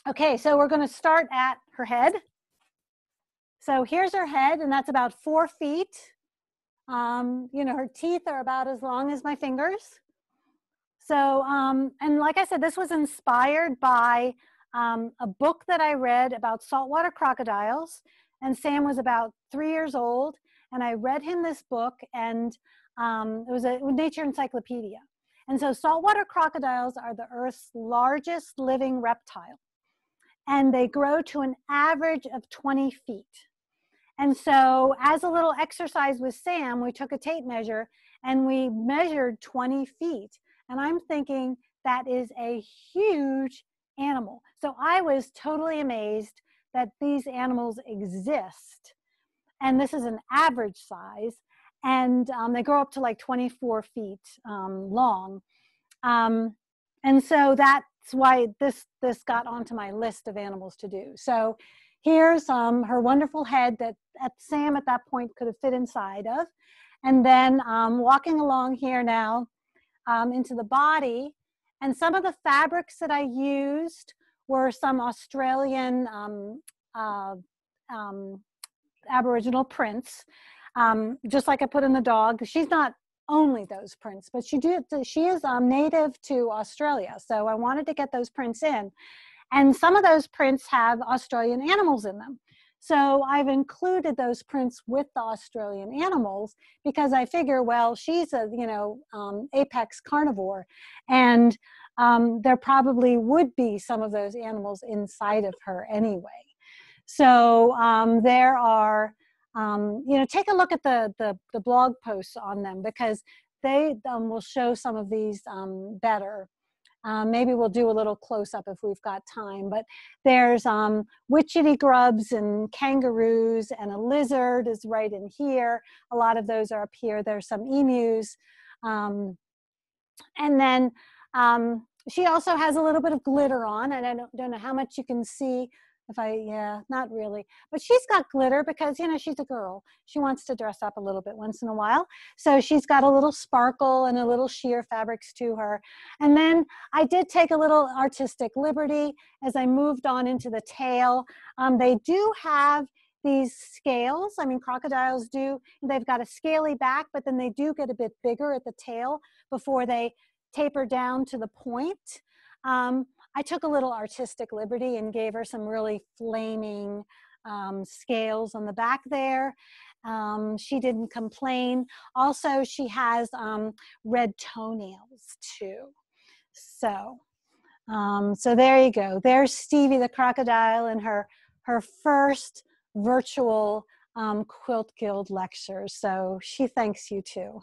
Okay, so we're going to start at her head. So here's her head, and that's about 4 feet. You know, her teeth are about as long as my fingers. So, and like I said, this was inspired by a book that I read about saltwater crocodiles. And Sam was about 3 years old, and I read him this book, and it was a nature encyclopedia. And so saltwater crocodiles are the Earth's largest living reptile, and they grow to an average of 20 feet. And so as a little exercise with Sam, we took a tape measure and we measured 20 feet. And I'm thinking that is a huge animal. So I was totally amazed that these animals exist. And this is an average size. And they grow up to like 24 feet long. And so that's why this got onto my list of animals to do. So here's her wonderful head that Sam at that point could have fit inside of. And then walking along here now into the body. And some of the fabrics that I used were some Australian Aboriginal prints, just like I put in the dog. She's not only those prints, but she is native to Australia. So I wanted to get those prints in. And some of those prints have Australian animals in them. So I've included those prints with the Australian animals because I figure, well, she's a, apex carnivore, and there probably would be some of those animals inside of her anyway. So there are, take a look at the blog posts on them because they will show some of these better. Maybe we'll do a little close-up if we've got time, but there's witchetty grubs and kangaroos, and a lizard is right in here. A lot of those are up here. There's some emus. And then she also has a little bit of glitter on, and I don't know how much you can see. Not really. But she's got glitter because, she's a girl. She wants to dress up a little bit once in a while. So she's got a little sparkle and a little sheer fabrics to her. And then I did take a little artistic liberty as I moved on into the tail. They do have these scales. I mean, crocodiles do. They've got a scaly back, but then they do get a bit bigger at the tail before they taper down to the point. I took a little artistic liberty and gave her some really flaming scales on the back there. She didn't complain. Also, she has red toenails too. So there you go. There's Stevie the crocodile in her first virtual Quilt Guild lecture. So she thanks you too.